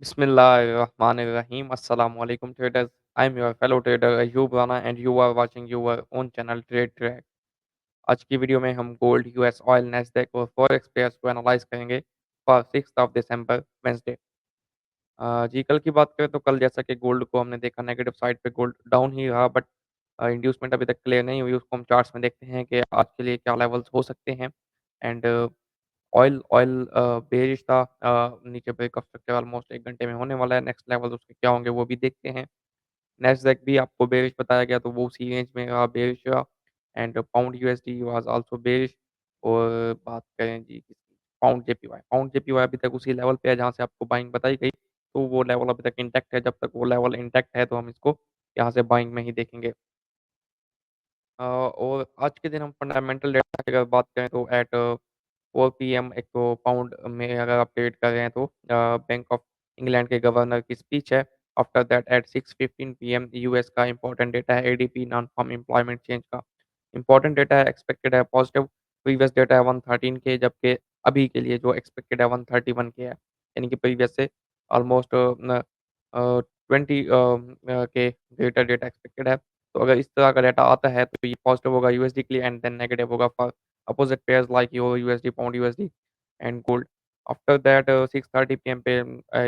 Bismillahirrahmanirrahim. Assalamu alaikum traders. I'm your fellow trader Ayub Rana and you are watching your own channel Trade Track. आज की video में हम gold, US oil, Nasdaq और forex pairs को analyse करेंगे for 6th of December Wednesday. जी कल की बात करें तो कल जैसा कि गोल्ड को हमने देखा नेगेटिव साइड पे गोल्ड डाउन ही रहा बट इंड्यूसमेंट अभी तक क्लियर नहीं हुई। उसको हम चार्ट्स में देखते हैं कि आज के लिए क्या लेवल्स हो सकते हैं। एंड ऑयल ऑयल बेयरिश था, नीचे ब्रेकअप स्ट्रक्चर ऑलमोस्ट 1 घंटे में होने वाला है। नेक्स्ट लेवल उसके क्या होंगे वो भी देखते हैं। नैस्डैक भी आपको बेयरिश बताया गया तो वो उसी रेंज में रहा, बेयरिश रहा। And pound USD was also bearish. और बात करें जी किसकी, पाउंड जेपीवाई अभी तक उसी लेवल पे है जहाँ से आपको बाइंग बताई गई। तो वो लेवल अभी तक इंटैक्ट है, जब तक वो लेवल इंटैक्ट है तो हम इसको यहाँ से बाइंग में ही देखेंगे। और आज के दिन हम फंडामेंटल डेटा की अगर बात करें तो एट 4 पीएम एक तो पाउंड में अगर आप ट्रेड कर रहे हैं तो बैंक ऑफ इंग्लैंड के गवर्नर की स्पीच है। After that at 6:15 PM US का इंपॉर्टेंट डेटा है ADP non farm employment change का। इंपॉर्टेंट डेटा है, एक्सपेक्टेड है पॉजिटिव। प्रीवियस डेटा है 113 के, जबकि अभी के लिए जो एक्सपेक्टेड है 131 के है, यानी कि प्रीवियस से ऑलमोस्ट 20 के ग्रेटर डेटा एक्सपेक्टेड है। तो अगर इस तरह का डाटा आता है तो ये पॉजिटिव होगा यूएसडी के लिए एंड देन नेगेटिव होगा for opposite pairs like euro USD, pound USD and gold. After that 6:30 PM पे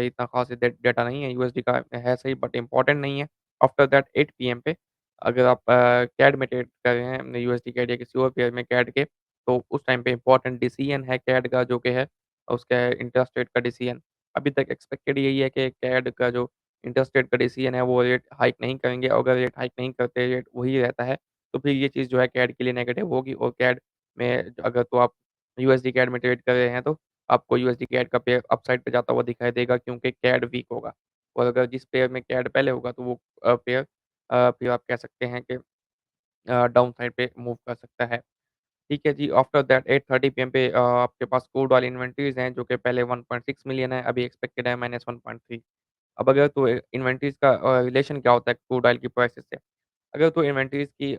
इतना खास डेटा नहीं है यूएसडी का, है सही बट इम्पोर्टेंट नहीं है। आफ्टर दैट 8 पीएम पे अगर आप कैड में ट्रेड कर रहे हैं यूएसडी कैड या किसी और पेयर में कैड के, तो उस टाइम पे इम्पोर्टेंट डिसीजन है कैड का जो कि है उसका इंटरेस्ट रेट का डिसीजन। अभी तक एक्सपेक्टेड यही है कि कैड का जो इंटरेस्ट रेट का डिसीजन है वो रेट हाइक नहीं करेंगे। अगर रेट हाइक नहीं करते, रेट वही रहता है, तो फिर ये चीज़ जो है कैड के लिए नेगेटिव होगी। और कैड में अगर तो आप यूएसडी कैड में ट्रेड कर रहे हैं तो आपको यूएसडी कैड का पेयर अपसाइड पे जाता हुआ दिखाई देगा क्योंकि कैड वीक होगा। और अगर जिस पेयर में कैड पहले होगा तो वो पेयर फिर आप कह सकते हैं कि डाउन साइड पे मूव कर सकता है। ठीक है जी, आफ्टर दैट 8:30 पीएम पे आपके पास क्रूड ऑयल इन्वेंटरीज़ हैं जो कि पहले 1.6 मिलियन है, अभी एक्सपेक्टेड है -1.3। अब अगर तो इन्वेंटरीज़ का रिलेशन क्या होता है क्रूड ऑयल की प्राइसेज़ से? अगर तो इन्वेंटरीज़ की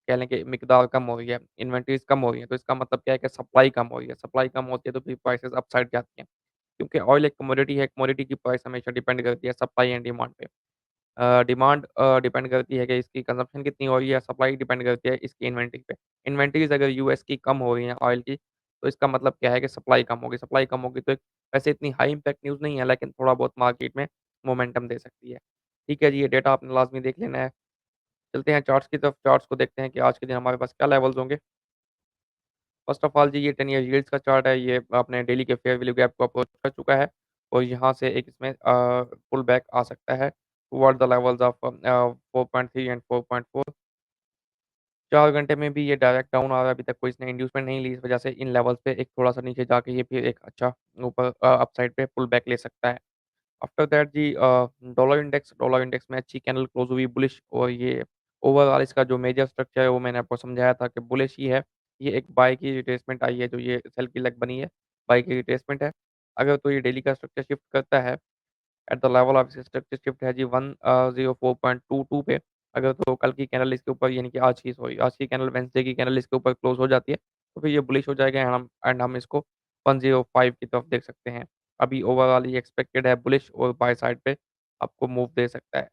कह लें कि मिकदार कम हो रही है, इन्वेंटरीज़ कम हो रही है, तो इसका मतलब क्या है कि सप्लाई कम हो रही है। सप्लाई कम होती है तो फिर प्राइसेज़ अपसाइड जाती हैं। क्योंकि ऑयल एक कमोडिटी है, कमोडिटी की प्राइस हमेशा डिपेंड करती है सप्लाई एंड डिमांड पे। डिमांड डिपेंड करती है कि इसकी कंज़म्पशन कितनी हो रही है, सप्लाई डिपेंड करती है इसकी इन्वेंटरी पे। इन्वेंटरीज़ अगर यूएस की कम हो रही हैं ऑयल की, तो इसका मतलब क्या है कि सप्लाई कम होगी। सप्लाई कम होगी तो एक वैसे इतनी हाई इम्पैक्ट न्यूज़ नहीं है, लेकिन थोड़ा बहुत मार्केट में मोमेंटम दे सकती है। ठीक है जी, ये डेटा आपने लाज़मी देख लेना है। चलते हैं चार्ट्स की तरफ, चार्ट्स को देखते हैं कि आज के दिन हमारे पास क्या लेवल्स होंगे। फर्स्ट ऑफ ऑल जी ये 10 ईयर यील्ड्स का चार्ट है, ये अपने डेली के फेयर वैल्यू गैप को अप्रोच कर चुका है और यहाँ से एक इसमें पुल बैक आ सकता है toward the levels of 4.3 and 4.4। 4 घंटे में भी ये डायरेक्ट डाउन आ रहा है, अभी तक कोई इसने इंड्यूसमेंट नहीं ली, इस वजह से इन लेवल्स पे एक थोड़ा-सा नीचे जाके ये फिर एक अच्छा ऊपर अपसाइड पे पुल बैक ले सकता है। आफ्टर दैट जी डॉलर इंडेक्स में अच्छी कैंडल क्लोज हुई बुलिश और ये ओवरऑल इसका जो मेजर स्ट्रक्चर है वो मैंने आपको समझाया था कि बुलिश ही है। ये एक बाय की रिट्रेसमेंट आई है, जो ये सेल की लेग बनी है, बाय की रिट्रेसमेंट है। अगर तो ये डेली का स्ट्रक्चर शिफ्ट करता है at the level of structure shift है जी 104.22 पे। अगर तो कल की कैंडल इसके ऊपर यानी कि आज की कैंडल वेडनेसडे की कैंडल इसके ऊपर क्लोज हो जाती है, तो फिर ये बुलिश हो जाएगा एंड हम इसको 105 की तरफ देख सकते हैं। अभी ओवरऑल ये एक्सपेक्टेड है बुलिश और बाय साइड पे आपको मूव दे सकता है।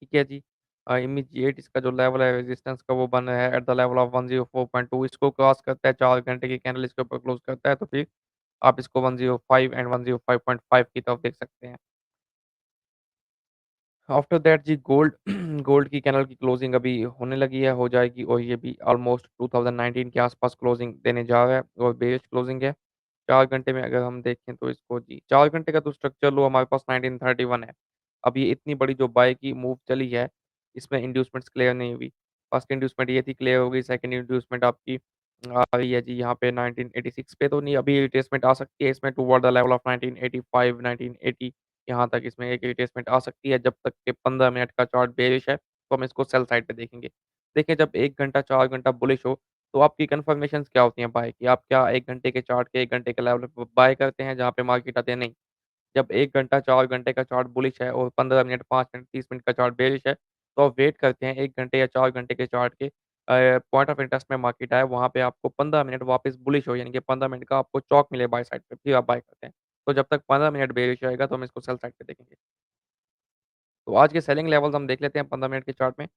ठीक है जी। इमीडिएट इसका जो लेवल है रेजिस्टेंस का वो बन रहा है एट द लेवल ऑफ 104.2, इसको क्रॉस करता है 4 घंटे की कैंडल इसके ऊपर क्लोज करता है तो फिर आप इसको 105 एंड 105.5 की तरफ देख सकते हैं। आफ्टर दैट जी गोल्ड गोल्ड की कैंडल की क्लोजिंग अभी होने लगी है, हो जाएगी और ये भी ऑलमोस्ट 2019 के आसपास क्लोजिंग देने जा रहा है और बेयरिश क्लोजिंग है। 4 घंटे में अगर हम देखें तो इसको जी 4 घंटे का तो स्ट्रक्चर लो हमारे पास 1931 है। अब ये इतनी बड़ी जो बाय की मूव चली है, इसमें इंड्यूसमेंट्स क्लियर नहीं हुई। फर्स्ट इंड्यूसमेंट ये थी क्लियर हो गई, सेकंड इंड्यूसमेंट आपकी आ रही है जी यहाँ पे 1986 पे तो नहीं, अभी रिट्रेसमेंट आ सकती है इसमें टुवर्ड द लेवल ऑफ 1985, 1980, यहाँ तक इसमें एक रिट्रेसमेंट आ सकती है। जब तक कि 15 मिनट का चार्ट बेयरिश है, तो हम इसको सेल साइड पे देखेंगे। देखिए जब 1 घंटा, 4 घंटा बुलिश हो, तो आपकी कन्फर्मेशंस क्या होती हैं बाय की? आप क्या 1 घंटे के चार्ट के 1 घंटे के लेवल पे बाय करते हैं जहाँ पे मार्केट आती है? नहीं। जब 1 घंटा, 4 घंटे का चार्ट बुलिश है और 15 मिनट, 5 मिनट, 30 मिनट का चार्ट बेयरिश है, तो आप वेट करते हैं 1 घंटे या 4 घंटे के चार्ट के पॉइंट ऑफ इंटरेस्ट में मार्केट आए, वहाँ पे आपको 15 मिनट वापस बुलिश हो, यानी कि 15 मिनट का आपको चॉक मिले बाय साइड पे, फिर आप बाय करते हैं। तो जब तक 15 मिनट बेयरिश रहेगा तो हम इसको सेल साइड पे देखेंगे। तो आज के सेलिंग लेवल्स हम देख लेते हैं 15 मिनट के चार्ट में।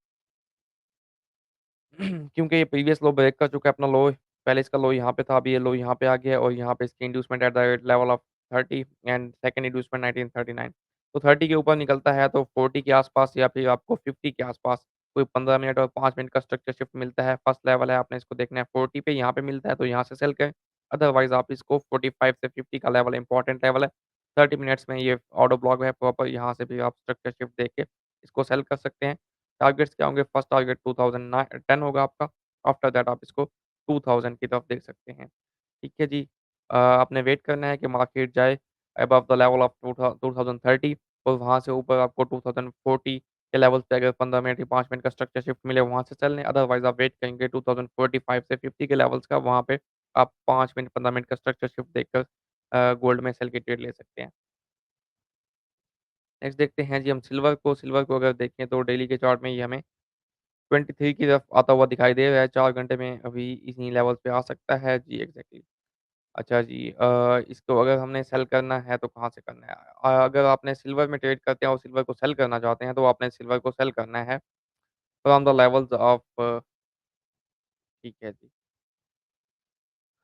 क्योंकि ये प्रीवियस लो ब्रेक कर चुका है अपना लो, पहले इसका लो यहाँ पे था, अभी ये लो यहाँ पे आ गया है और यहाँ पे इसकी inducement at the level of 30 and second inducement 1939। तो 30 के ऊपर निकलता है तो 40 के आसपास या फिर आपको 50 के आसपास कोई 15 मिनट और 5 मिनट का स्ट्रक्चर शिफ्ट मिलता है। फर्स्ट लेवल है, आपने इसको देखना है 40 पे, यहाँ पे मिलता है तो यहाँ से सेल करें। अदरवाइज़ आप इसको 45 से 50 का लेवल इंपॉर्टेंट लेवल है। 30 मिनट्स में ये ऑटो ब्लॉक है प्रॉपर, यहाँ से भी आप स्ट्रक्चर शिफ्ट देख के इसको सेल कर सकते हैं। टारगेट्स क्या होंगे? फर्स्ट टारगेट 2010 होगा आपका, आफ्टर दैट आप इसको 2000 की तरफ देख सकते हैं। ठीक है जी। आपने वेट करना है कि मार्केट जाए अबव द लेवल ऑफ 2030 और वहाँ से ऊपर आपको 2040 के लेवल्स पे अगर 15 मिनट या 5 मिनट का स्ट्रक्चर शिफ्ट मिले वहाँ से चलने, अदरवाइज़ आप वेट करेंगे 2045 से 50 के लेवल्स का, वहाँ पे आप 5 मिनट 15 मिनट का स्ट्रक्चर शिफ्ट देखकर गोल्ड में सेल की ट्रेड ले सकते हैं। नेक्स्ट देखते हैं जी हम सिल्वर को अगर देखें तो डेली के चार्ट में ये हमें 23 की तरफ आता हुआ दिखाई दे रहा है, 4 घंटे में अभी इन्हीं लेवल पे आ सकता है। जी, एग्ज़ैक्टली। अच्छा जी, इसको अगर हमने सेल करना है तो कहाँ से करना है? अगर आपने सिल्वर में ट्रेड करते हैं और सिल्वर को सेल करना चाहते हैं तो आपने सिल्वर को सेल करना है फ्रॉम द लेवल्स ऑफ ठीक है जी।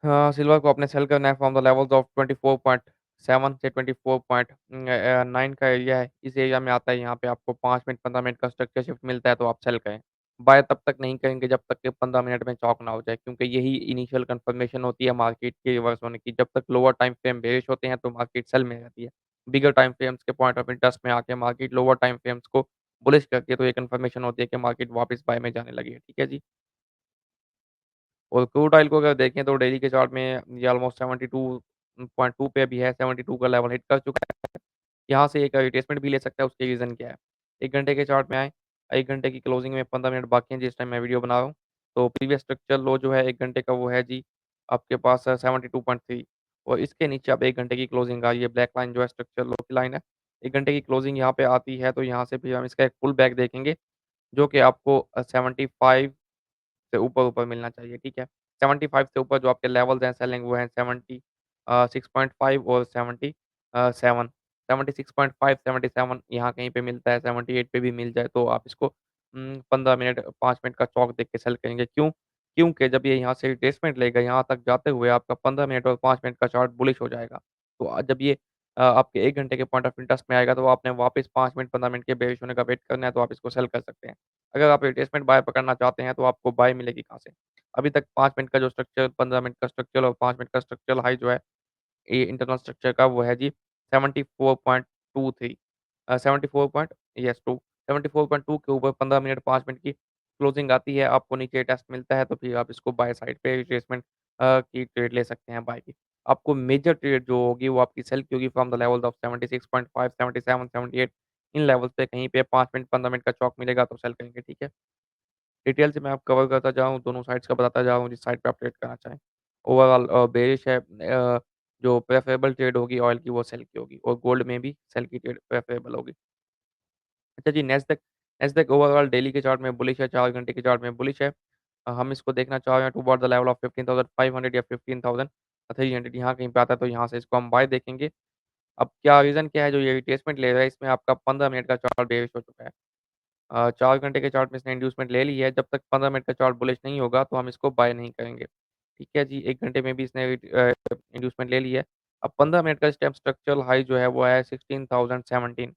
हाँ, सिल्वर को आपने सेल करना है फ्रॉम द लेवल्स ऑफ 24.7 से 24.9 का एरिया है। इस एरिया में आता है, यहाँ पे आपको 5 मिनट 15 मिनट का स्ट्रक्चर शिफ्ट मिलता है तो आप सेल करें। बाय तब तक नहीं करेंगे जब तक कि 15 मिनट में चॉक ना हो जाए, क्योंकि यही इनिशियल कन्फर्मेशन होती है मार्केट के रिवर्स होने की। जब तक लोअर टाइम फ्रेम बेयरिश होते हैं तो मार्केट सेल में रहती है। बिगर टाइम फ्रेम्स के पॉइंट ऑफ इंटरेस्ट में आके मार्केट लोअर टाइम फ्रेम्स को बुलिश करती है तो ये कन्फर्मेशन होती है कि मार्केट वापस बाय में जाने लगी है। ठीक है जी। और क्रूड ऑयल को अगर देखें तो डेली के चार्ट में ये ऑलमोस्ट 72.2 पे अभी है, 72 का लेवल हिट कर चुका है। यहाँ से एक रिट्रेसमेंट भी ले सकता है, उसके रीज़न क्या है? 1 घंटे के चार्ट में आएँ, 1 घंटे की क्लोजिंग में 15 मिनट बाकी हैं जिस टाइम मैं वीडियो बना रहा हूँ। तो प्रीवियस स्ट्रक्चरल लो जो है 1 घंटे का वो है जी आपके पास 72.3 और इसके नीचे अब 1 घंटे की क्लोजिंग आ रही है, ब्लैक लाइन जो है स्ट्रक्चरल लो की लाइन है। 1 घंटे की क्लोजिंग यहाँ पे आती है तो यहाँ से भी हम इसका एक पुल बैक देखेंगे, जो कि आपको 75 से ऊपर-ऊपर मिलना चाहिए, ठीक है? 75 से ऊपर जो आपके लेवल्स हैं सेलिंग वो हैं 6.5 और 7 76.5, 77 यहाँ कहीं पे मिलता है, 78 पे भी मिल जाए तो आप इसको 15 मिनट 5 मिनट का चौक देख के सेल करेंगे। क्यों? क्योंकि जब ये यहाँ से रिट्रेसमेंट लेगा, यहाँ तक जाते हुए आपका 15 मिनट और 5 मिनट का चार्ट बुलिश हो जाएगा। तो जब ये आपके 1 घंटे के पॉइंट ऑफ इंटरेस्ट में आएगा तो आपने वापस 5 मिनट 15 मिनट के बेयरिश होने का वेट करना है तो आप इसको सेल कर सकते हैं। अगर आप रिट्रेसमेंट बाय पकड़ना चाहते हैं तो आपको बाय मिलेगी कहाँ से? अभी तक 5 मिनट का जो स्ट्रक्चर, 15 मिनट का स्ट्रक्चर और 5 मिनट का स्ट्रक्चरल हाई जो है, ये इंटरनल स्ट्रक्चर का वो है जी 74.23 74 पॉइंट यस 2 74.2 के ऊपर 15 मिनट 5 मिनट की क्लोजिंग आती है, आपको नीचे टेस्ट मिलता है तो फिर आप इसको बाय साइड पे रिट्रेसमेंट की ट्रेड ले सकते हैं बाय की। आपको मेजर ट्रेड जो होगी वो आपकी सेल की होगी from the levels of 76.5, 77, 78 in levels पे कहीं पे 5 मिनट 15 मिनट का चॉक मिलेगा तो सेल करेंगे, ठीक है? डिटेल से मैं आप कवर करता जा रहा हूँ, दोनों साइड्स का बताता जा रहा हूँ जिस साइड पे आप ट्रेड करना चाहें। ओवरऑल बेयरिश है, जो प्रेफरेबल ट्रेड होगी ऑयल की वो सेल की होगी और गोल्ड में भी सेल की ट्रेड प्रेफरेबल होगी। अच्छा जी, नेस्डैक नेस्डैक ओवरऑल डेली के चार्ट में बुलिश है, 4 घंटे के चार्ट में बुलिश है। हम इसको देखना चाह रहे हैं टुवर्ड द लेवल ऑफ 15,500 या 15,300 यहाँ कहीं पे आता है तो यहाँ से इसको हम बाय देखेंगे। अब क्या रीज़न क्या है जो ये रिट्रेसमेंट ले रहा है, इसमें आपका 15 मिनट का चार्ट बेयरिश हो चुका है। 4 घंटे के चार्ट में इसने इंड्यूसमेंट ले ली है, जब तक 15 मिनट का चार्ट बुलिश नहीं होगा तो हम इसको बाय नहीं करेंगे। ठीक है जी, 1 घंटे में भी इसने इंड्यूसमेंट ले ली है। अब 15 मिनट का इस टाइम स्ट्रक्चरल हाई जो है वो है 16,017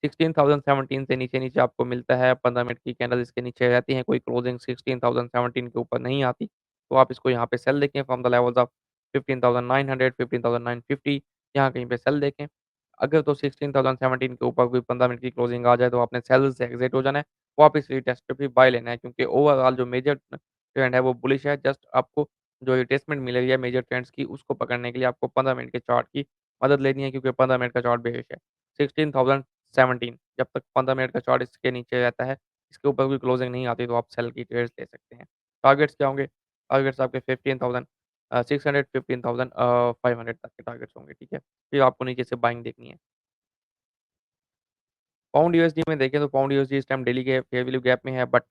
16,017 से नीचे-नीचे आपको मिलता है, 15 मिनट की कैंडल इसके नीचे रहती हैं, कोई क्लोजिंग 16,017 के ऊपर नहीं आती, तो आप इसको यहाँ पे सेल देखें फ्रॉम द लेवल्स ऑफ 15,900, 15,950 यहाँ कहीं पे सेल देखें। अगर तो 16,017 के ऊपर कोई 15 मिनट की क्लोजिंग आ जाए तो आपने सेल से एग्ज़िट हो जाना है, वापस रीटेस्ट पे फिर बाय लेना है क्योंकि ओवरऑल जो मेजर ट्रेंड है वो बुलिश है, जस्ट आपको जो रिट्रेसमेंट मिल रही है मेजर ट्रेंड्स की उसको पकड़ने के लिए आपको 15 मिनट के चार्ट की मदद लेनी है क्योंकि 15 मिनट का चार्ट बेरिश है। 16,017 जब तक 15 मिनट का चार्ट इसके नीचे रहता है, इसके ऊपर कोई क्लोजिंग नहीं आती तो आप सेल की ट्रेड्स ले सकते हैं। टारगेट्स क्या होंगे? टारगेट्स आपके 15,000 600 15,000 500 तक के टारगेट्स होंगे, ठीक है? फिर आपको नीचे से बाइंग देखनी है। पाउंड यूएसडी में देखें तो पाउंड यूएसडी इस टाइम डेली के फेयर वैल्यू गैप में है, बट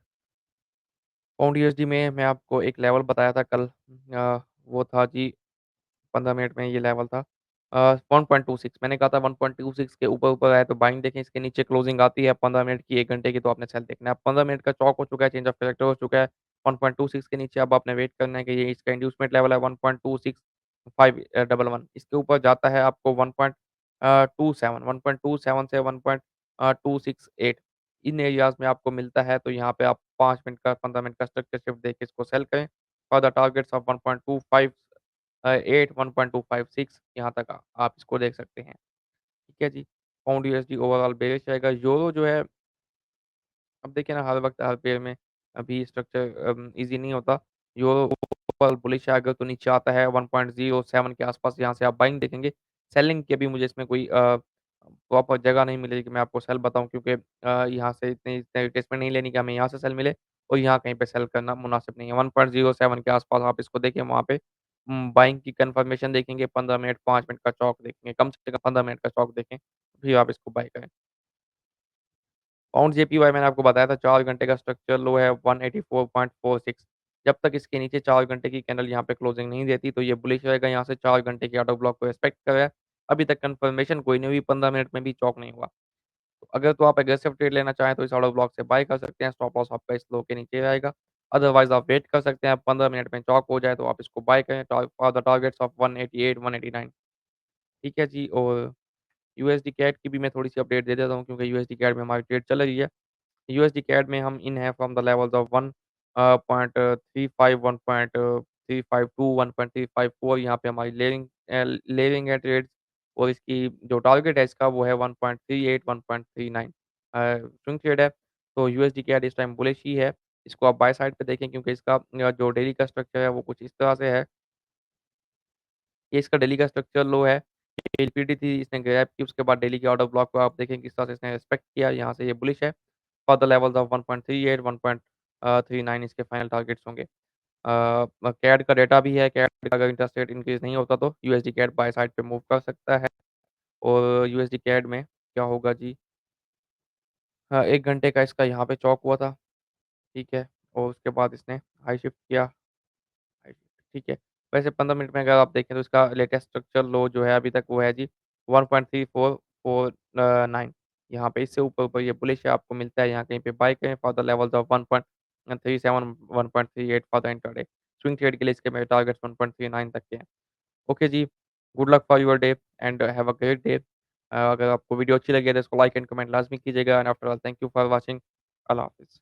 पाउंड यूएसडी में मैं आपको एक लेवल बताया था कल, वो था जी 15 मिनट में ये लेवल था। 1.26 मैंने कहा था 1.26 के ऊपर-ऊपर आए तो बाइंग देखें, इसके नीचे क्लोजिंग आती है 15 मिनट की, 1 घंटे की तो आपने सेल देखना है। अब 15 मिनट का चॉक हो चुका है, चेंज ऑफ कैरेक्टर हो चुका है, 1.26 के नीचे अब आपने वेट करना है कि ये इसका इंड्यूसमेंट लेवल है 1.26511 इसके ऊपर जाता है आपको 1.27 से 1.268 इन एरियाज़ में आपको मिलता है, तो यहाँ पे आप 5 मिनट का 15 मिनट का स्ट्रक्चर शिफ्ट देके इसको सेल करें। फॉर द टारगेट्स ऑफ 1.25 8 1.256 यहाँ तक आप इसको देख सकते हैं। ठीक है जी। पाउंड यूएसडी ओवरऑल बेयरिश रहेगा। यूरो जो है अब देखिए ना हर वक़्त हर पेयर में अभी स्ट्रक्चर ईज़ी नहीं होता। यूरो ऊपर बुलिश है अगर तो नीचे आता है 1.07 के आस-पास यहाँ से आप बाइंग देखेंगे। सेलिंग की अभी मुझे इसमें कोई प्रॉपर जगह नहीं मिलेगी कि मैं आपको सेल बताऊँ क्योंकि यहाँ से इतनी इतनी रिट्रेसमेंट नहीं लेनी कि हमें यहाँ से सेल मिले और यहाँ कहीं पे सेल करना मुनासिब नहीं है। 1.07 के आस-पास आप इसको देखिए वहाँ पे बाइंग की कन्फर्मेशन देखेंगे 15 मिनट 5 मिनट का चॉक देखेंगे, कम से कम 15 मिनट का चॉक देखें, फिर आप इसको बाय करें। पाउंड जेपीवाई मैंने आपको बताया था 4 घंटे का स्ट्रक्चर लो है 184.46 जब तक इसके नीचे 4 घंटे की कैंडल यहाँ पे क्लोजिंग नहीं देती तो ये बुलिश रहेगा यहाँ से 4 घंटे की ऑर्डर ब्लॉक को रिस्पेक्ट कर रहा है। अभी तक कंफर्मेशन कोई नहीं हुई 15 मिनट में भी चॉक नहीं हुआ। तो अगर तो आप एग्रेसिव ट्रेड लेना चाहें तो इस ऑर्डर ब्लॉक से बाय कर सकते हैं, स्टॉप लॉस आपका इस लो के नीचे रहेगा। अदरवाइज़ आप वेट कर सकते हैं, 15 मिनट में चॉक हो जाए तो आप इसको बाय करें फॉर द टारगेट्स ऑफ 188 189 ठीक है जी। और यूएसडी कैड की भी मैं थोड़ी-सी अपडेट दे देता हूँ क्योंकि यूएसडी कैड में हमारी ट्रेड चल रही है। USD CAD में हम इन है फ्रॉम द लेवल्स ऑफ 1.35 1.352 1.354 यहाँ पे हमारी लेयरिंग है ट्रेड्स और इसकी जो टारगेट है इसका वो है 1.38 1.39 स्विंग ट्रेड है। तो USD CAD इस टाइम बुलिश ही है। इसको आप बाय साइड पे देखें क्योंकि इसका जो डेली का स्ट्रक्चर है वो कुछ इस तरह से है। ये इसका डेली का स्ट्रक्चर लो है। लिक्विडिटी थी इसने ग्रैब की उसके बाद डेली के ऑर्डर ब्लॉक को आप देखें किस तरह से इसने रिस्पेक्ट किया। यहाँ से ये बुलिश है। फॉर द लेवल्स ऑफ 1.38 1.39 इसके फाइनल टारगेट्स होंगे। कैड का डेटा भी है, कैड का अगर इंटरेस्ट रेट इंक्रीज़ नहीं होता तो यूएसडी कैड बाय साइड पे मूव कर सकता है और यूएसडी कैड में क्या होगा जी 1 घंटे का इसका यहाँ पे चॉक हुआ था, ठीक है? और उसके बाद इसने हाई शिफ्ट किया, हाई शिफ्ट ठीक है। वैसे 15 मिनट में अगर आप देखें तो इसका लेटेस्ट स्ट्रक्चर लो जो है अभी तक वो है जी 1.3449 यहाँ पे इससे ऊपर-ऊपर ये बुलिश है आपको मिलता है यहाँ कहीं पे बाय करें for the levels of 1.37 1.38 for the intraday. Swing trade के लिए इसके मेरे टारगेट्स 1.39 तक के हैं। ओके जी, good luck for your day and have a great day. अगर आपको वीडियो अच्छी लगी है तो इसको लाइक एंड कमेंट लाज़मी कीजिएगा and after all thank you for watching. अल्लाह हाफ़िज़।